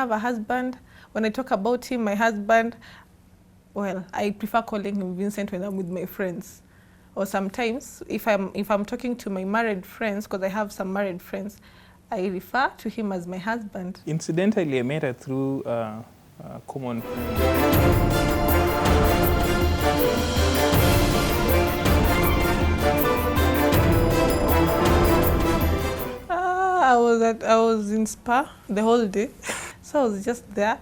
have a husband. When I talk about him, my husband, well, I prefer calling him Vincent when I'm with my friends. Or sometimes, if I'm talking to my married friends, because I have some married friends, I refer to him as my husband. Incidentally, I met her through a common friend. I was in Spa the whole day, so I was just there,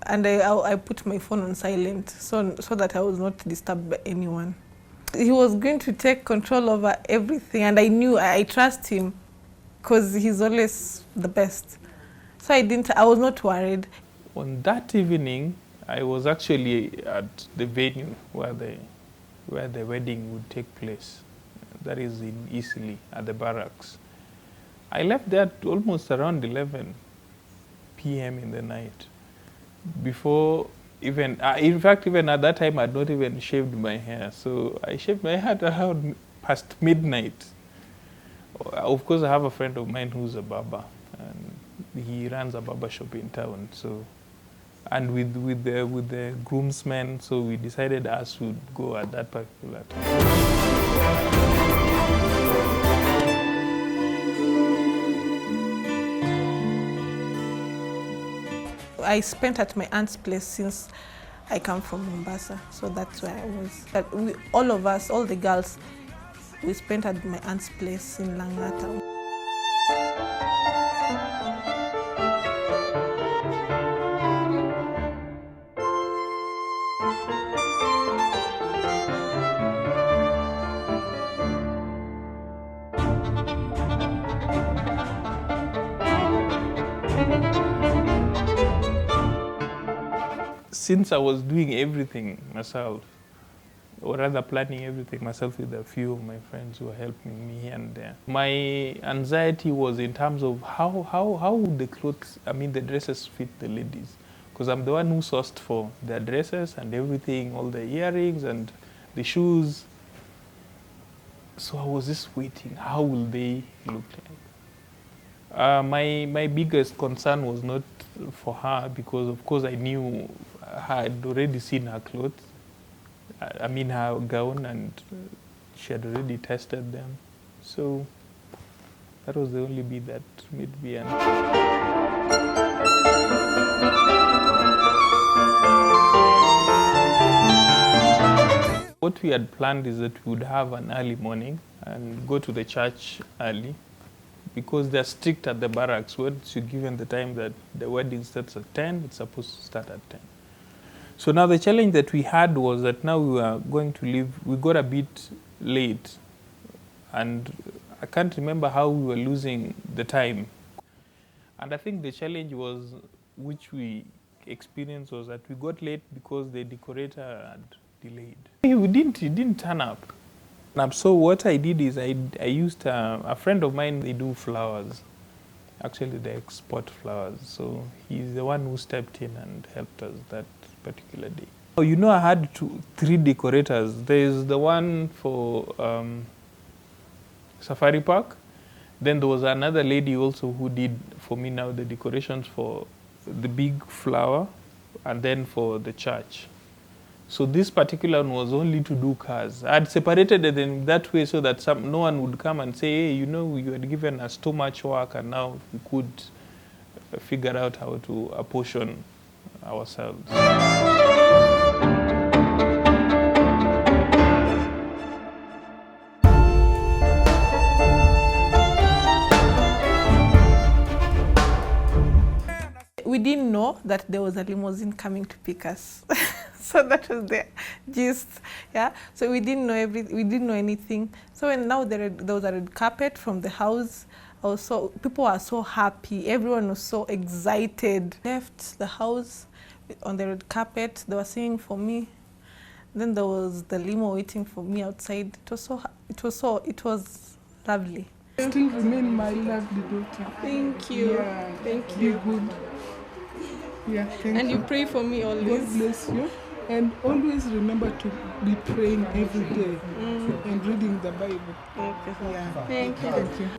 and I put my phone on silent so that I was not disturbed by anyone. He was going to take control over everything, and I trust him because he's always the best. So I was not worried. On that evening, I was actually at the venue where the wedding would take place. That is in Eastleigh at the barracks. I left there at almost around 11 p.m. in the night. Before even, in fact, even at that time, I had not even shaved my hair. So I shaved my hair around past midnight. Of course, I have a friend of mine who's a barber, and he runs a barber shop in town. So, and with the groomsmen, so we decided us would go at that particular time. I spent at my aunt's place since I come from Mombasa, so that's where I was. All of us, all the girls, we spent at my aunt's place in Langata. Since I was doing everything myself, or rather planning everything myself with a few of my friends who were helping me here and there, my anxiety was in terms of how would the clothes, the dresses fit the ladies? Because I'm the one who sourced for their dresses and everything, all the earrings and the shoes. So I was just waiting, how will they look like? My biggest concern was not for her, because of course I knew I had already seen her clothes, her gown, and she had already tested them. So that was the only bit that made me What we had planned is that we would have an early morning and go to the church early, because they're strict at the barracks. Once you're given the time that the wedding starts at 10, it's supposed to start at 10. So now the challenge that we had was that now we were going to leave. We got a bit late, and I can't remember how we were losing the time. And I think the challenge was, which we experienced, was that we got late because the decorator had delayed. He didn't turn up. So what I did is I used a friend of mine. They do flowers. Actually, they export flowers. So he's the one who stepped in and helped us that particular day. I had three decorators. There's the one for Safari Park. Then there was another lady also who did for me now the decorations for the big flower, and then for the church. So this particular one was only to do cars. I had separated them in that way so that no one would come and say, hey, you had given us too much work, and now we could figure out how to apportion ourselves. We didn't know that there was a limousine coming to pick us. So that was the gist, yeah. So we didn't know anything. So when now there was a red carpet from the house, also people were so happy. Everyone was so excited. Left the house on the red carpet. They were singing for me. Then there was the limo waiting for me outside. It was lovely. Still remain my lovely daughter. Thank you. Yeah, thank you. Be good. Yeah, thank and you. you pray for me always. God bless you. And always remember to be praying every day and reading the Bible. Okay. Yeah. Thank you. Thank you.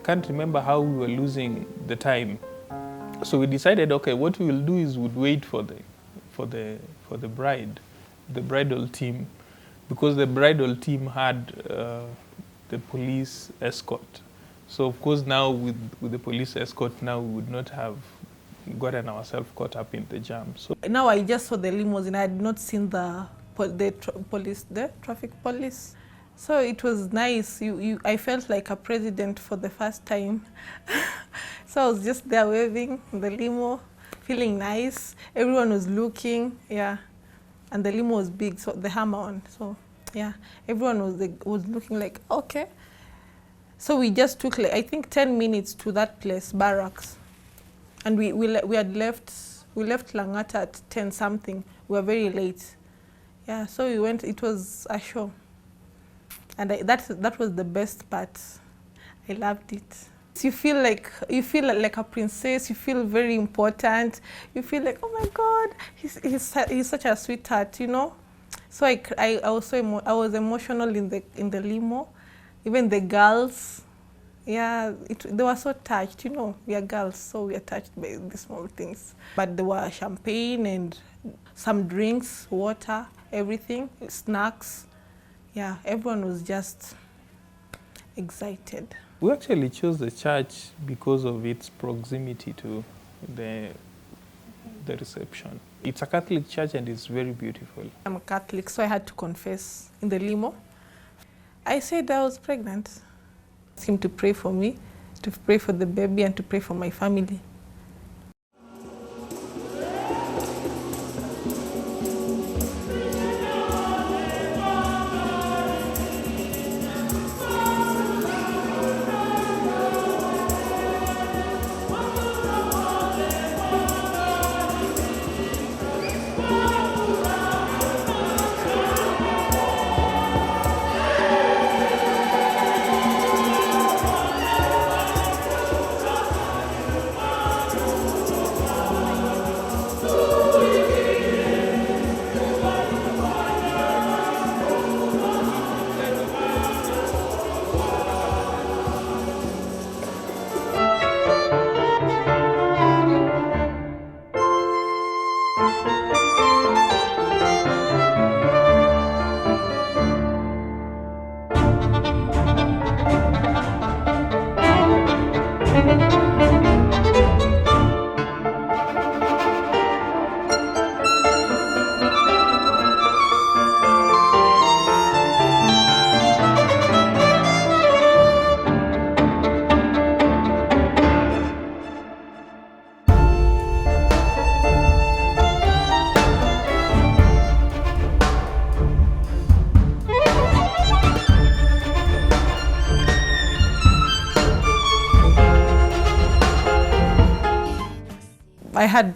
can't remember how we were losing the time. So we decided, okay, what we will do is we'd wait for the bride, the bridal team, because the bridal team had the police escort. So of course now with the police escort, now we would not have gotten ourselves caught up in the jam. So now I just saw the limousine. I had not seen the traffic police. So it was nice. I felt like a president for the first time. So I was just there waving in the limo, feeling nice. Everyone was looking, yeah. And the limo was big, so the hammer on. So yeah, everyone was looking like, okay. So we just took, like, I think 10 minutes to that place, barracks. And we left Langata at 10 something. We were very late. Yeah, so we went, it was a show. And that was the best part. I loved it. You feel like a princess. You feel very important. You feel like, oh my God, he's such a sweetheart, you know. So I was emotional in the limo. Even the girls, yeah, they were so touched, you know. We are girls, so we are touched by the small things. But there were champagne and some drinks, water, everything, snacks. Yeah, everyone was just excited. We actually chose the church because of its proximity to the reception. It's a Catholic church and it's very beautiful. I'm a Catholic, so I had to confess in the limo. I said I was pregnant. I asked him to pray for me, to pray for the baby, and to pray for my family.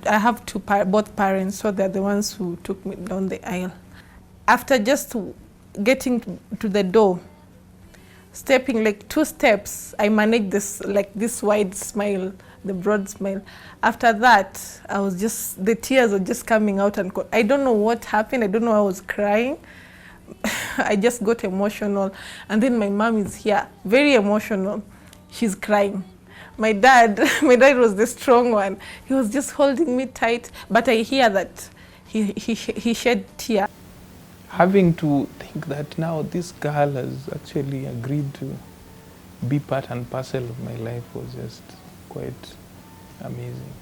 I have both parents, so they're the ones who took me down the aisle. After just getting to the door, stepping like 2 steps, I managed this wide smile, the broad smile. After that, the tears were just coming out, and I don't know what happened. I don't know, I was crying. I just got emotional. And then my mom is here, very emotional. She's crying. My dad was the strong one. He was just holding me tight, but I hear that he shed tears. Having to think that now this girl has actually agreed to be part and parcel of my life was just quite amazing.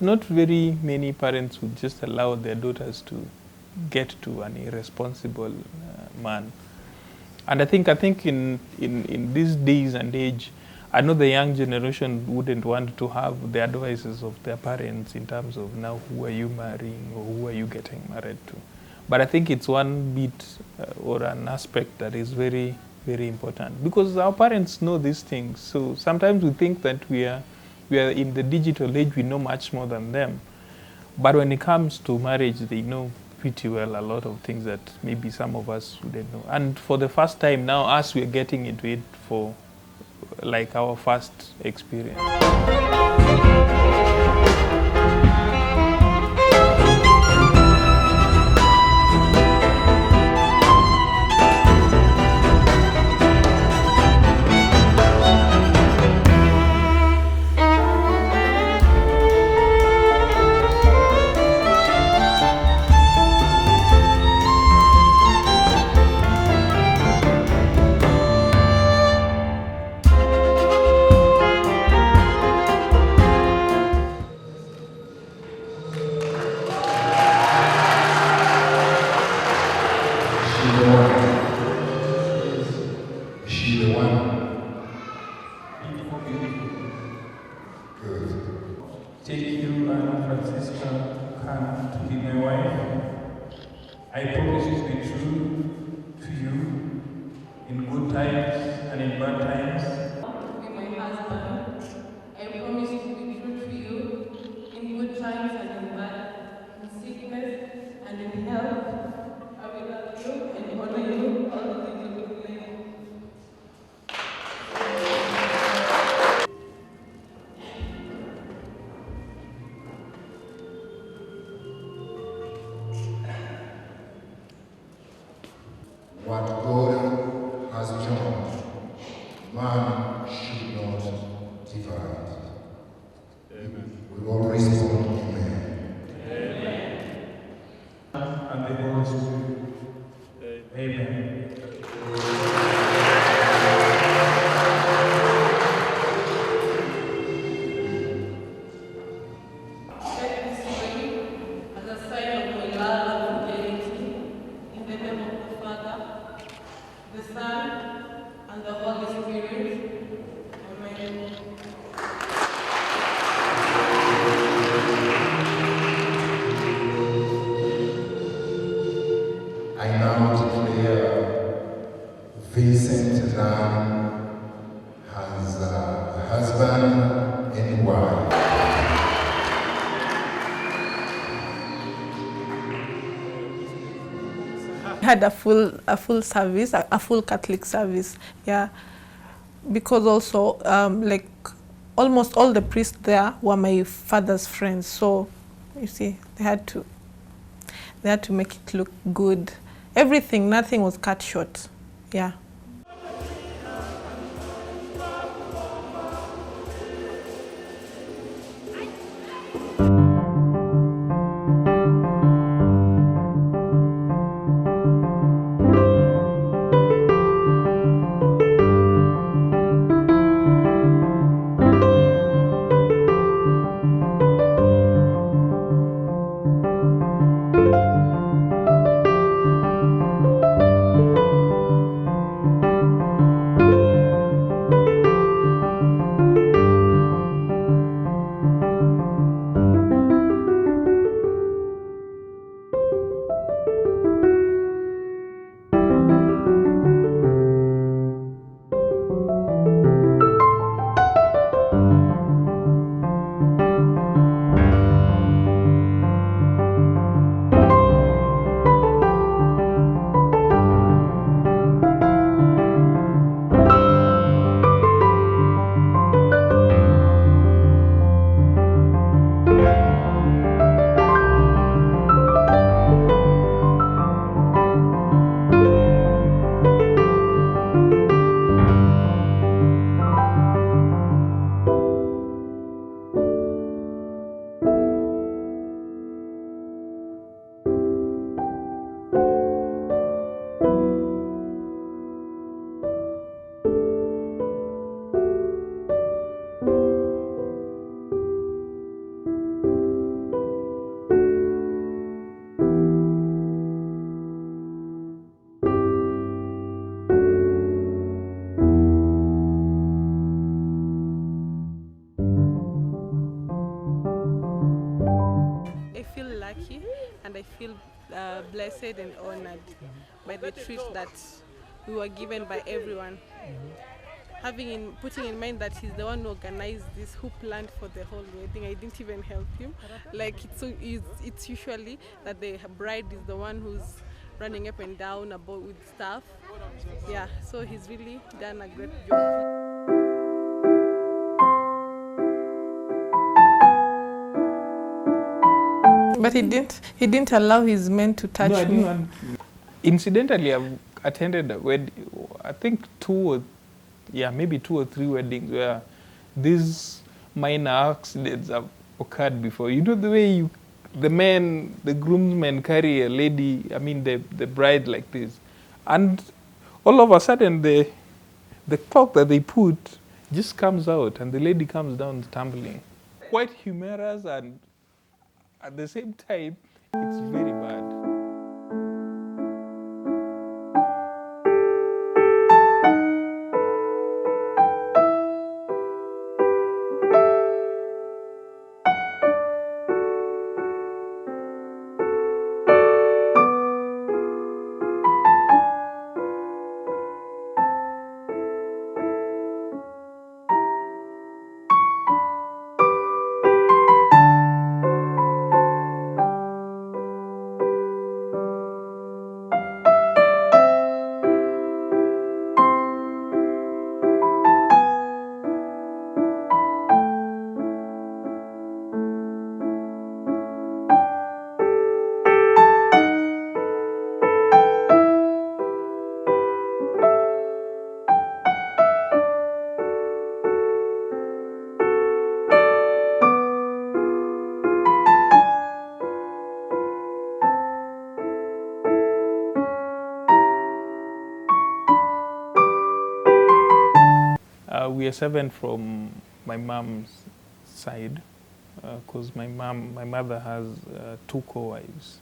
Not very many parents would just allow their daughters to get to an irresponsible man. And I think in these days and age, I know the young generation wouldn't want to have the advices of their parents in terms of now who are you marrying or who are you getting married to. But I think it's one bit or an aspect that is very, very important, because our parents know these things. So sometimes we think that we are in the digital age, we know much more than them. But when it comes to marriage, they know pretty well a lot of things that maybe some of us wouldn't know. And for the first time now, us, we're getting into it for like our first experience. Take you and Francisca Khan to be my wife. I promise to be true to you in good times and in bad times. Be my husband. I promise to be true to you in good times and in bad, in sickness and in health. I will love you and honor you all the days of your life. What God has joined, man should not divide. Amen. We all respond, Amen. And the Holy Spirit. Amen. Take this ring as a sign of my love and fidelity in the name of the Father, the Son, and the Holy Spirit. Amen. I now declare Vincent Lam as a husband and wife. Had a full service, a full Catholic service, yeah, because also like almost all the priests there were my father's friends, so you see they had to make it look good. Everything, nothing was cut short, yeah. I feel lucky and I feel blessed and honored by the treat that we were given by everyone. Putting in mind that he's the one who organized this, who planned for the whole wedding. I didn't even help him. Like it's usually that the bride is the one who's running up and down about with stuff. Yeah, so he's really done a great job. But he didn't allow his men to touch No, I me. didn't want. Incidentally, I've attended a wedding, I think maybe 2 or 3 weddings where these minor accidents have occurred before. You know the way the groomsmen carry a lady, I mean the bride like this, and all of a sudden the cloth that they put just comes out and the lady comes down tumbling. Quite humorous, and at the same time, it's very bad. We are 7 from my mom's side, because my mother has 2 co-wives.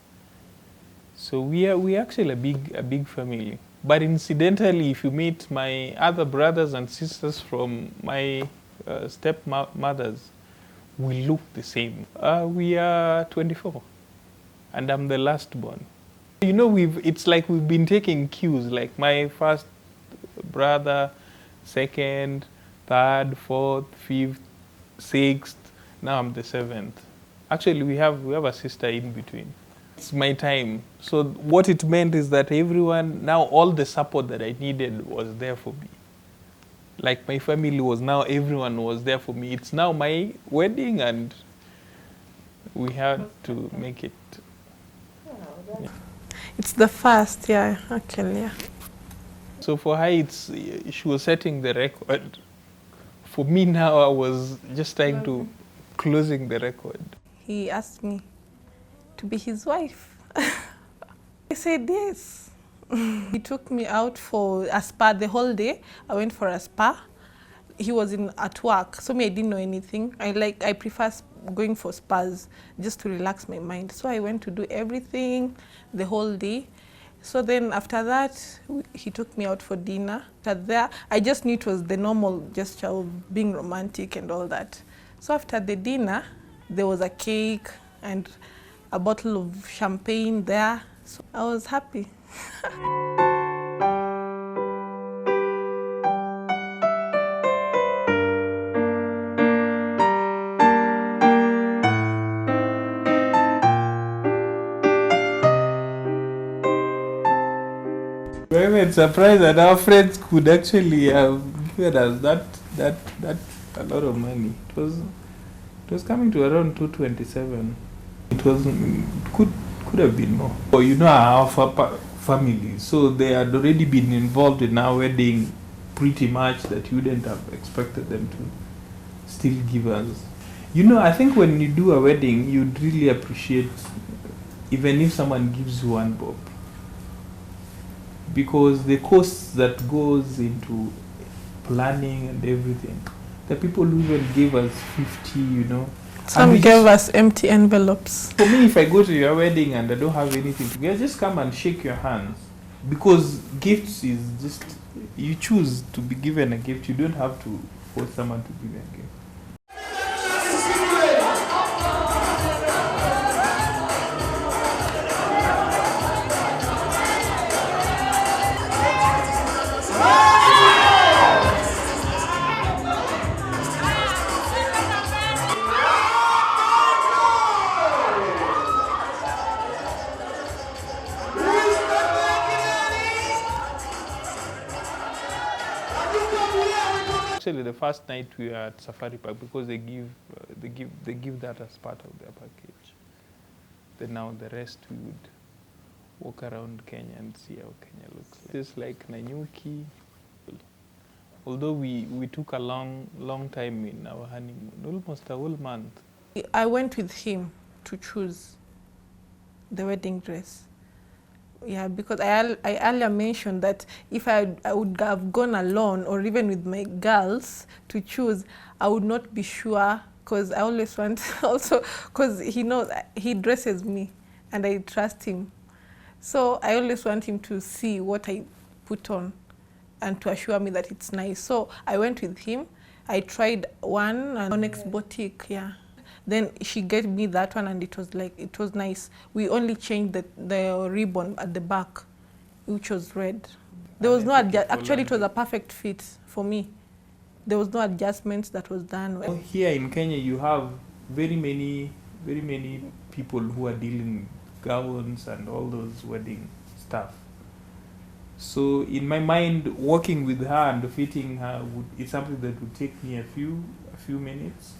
So we are actually a big family. But incidentally, if you meet my other brothers and sisters from my stepmothers, we look the same. We are 24, and I'm the last born. You know, it's like we've been taking cues, like my first brother, second, third, fourth, fifth, sixth. Now I'm the 7th. Actually, we have a sister in between. It's my time. So what it meant is that everyone, now all the support that I needed was there for me. Like my family was now, everyone was there for me. It's now my wedding and we had to make it. Yeah. It's the first, yeah, actually, yeah. So for her, she was setting the record. For me now, I was just trying to closing the record. He asked me to be his wife. I said yes. He took me out for a spa the whole day. I went for a spa. He was at work, so I didn't know anything. I prefer going for spas just to relax my mind. So I went to do everything the whole day. So then after that, he took me out for dinner. After there, I just knew it was the normal gesture of being romantic and all that. So after the dinner, there was a cake and a bottle of champagne there. So I was happy. We were surprised that our friends could actually have given us that a lot of money. It was coming to around 227. It could have been more. But you know our family, so they had already been involved in our wedding pretty much that you wouldn't have expected them to still give us. You know, I think when you do a wedding, you'd really appreciate even if someone gives you one bob. Because the costs that goes into planning and everything, the people who even gave us 50, you know. Some gave us empty envelopes. For me, if I go to your wedding and I don't have anything to give, just come and shake your hands. Because gifts is just, you choose to be given a gift. You don't have to force someone to give you a gift. Actually, the first night we were at Safari Park because they give that as part of their package. Then now the rest we would walk around Kenya and see how Kenya looks. Just like Nanyuki. Although we took a long time in our honeymoon, almost a whole month. I went with him to choose the wedding dress. Yeah, because I earlier mentioned that if I would have gone alone or even with my girls to choose, I would not be sure, because I always want also, because he knows, he dresses me and I trust him. So I always want him to see what I put on and to assure me that it's nice. So I went with him. I tried one at Onyx Boutique, yeah. Then she gave me that one and it was nice. We only changed the ribbon at the back, which was red. There was no actually it was a perfect fit for me. There was no adjustments that was done. Here in Kenya you have very many people who are dealing gowns and all those wedding stuff. So in my mind, working with her and fitting her is something that would take me a few minutes.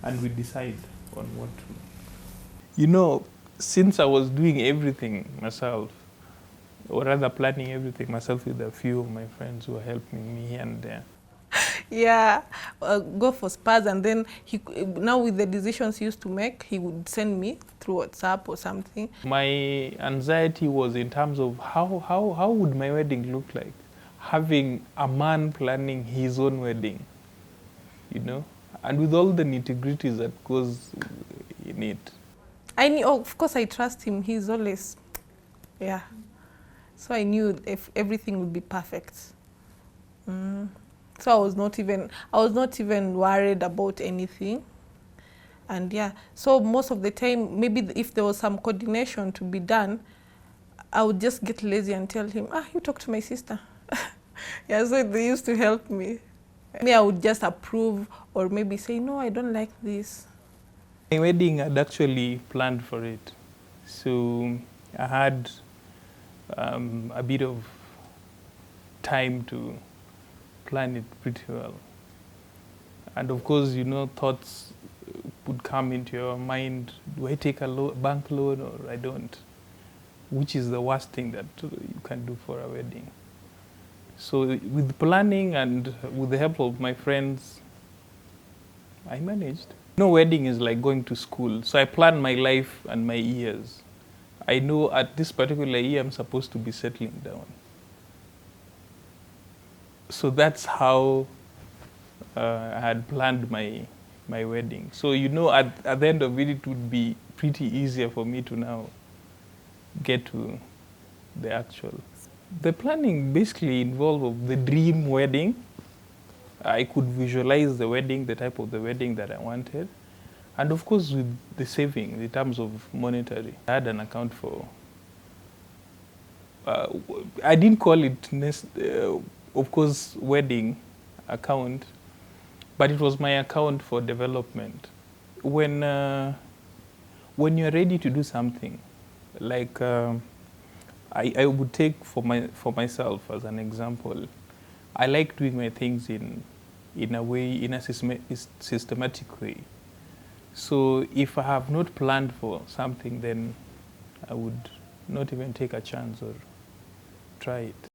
And we decide on what to. You know, since I was doing everything myself, or rather planning everything myself with a few of my friends who are helping me here and there. Yeah, go for spas, and then now with the decisions he used to make, he would send me through WhatsApp or something. My anxiety was in terms of how would my wedding look like? Having a man planning his own wedding. you know, and with all the nitty-gritties that goes in it. I knew, oh, of course I trust him. He's always, yeah. So I knew if everything would be perfect. So I was not even worried about anything. And yeah, so most of the time, maybe if there was some coordination to be done, I would just get lazy and tell him, you talk to my sister. Yeah, so they used to help me. Me, I would just approve or maybe say, no, I don't like this. My wedding, I'd actually planned for it. So I had a bit of time to plan it pretty well. And of course, you know, thoughts would come into your mind. Do I take a bank loan or I don't? Which is the worst thing that you can do for a wedding. So with planning and with the help of my friends, I managed. No, wedding is like going to school. So I plan my life and my years. I know at this particular year I'm supposed to be settling down. So that's how I had planned my wedding. So you know, at the end of it, it would be pretty easier for me to now get to the actual. The planning basically involved the dream wedding. I could visualize the wedding, the type of the wedding that I wanted. And of course, with the saving, in terms of monetary, I had an account for, I didn't call it, of course, wedding account, but it was my account for development. When you're ready to do something, like I would take for myself as an example, I like doing my things in a way, in a systematic way. So if I have not planned for something, then I would not even take a chance or try it.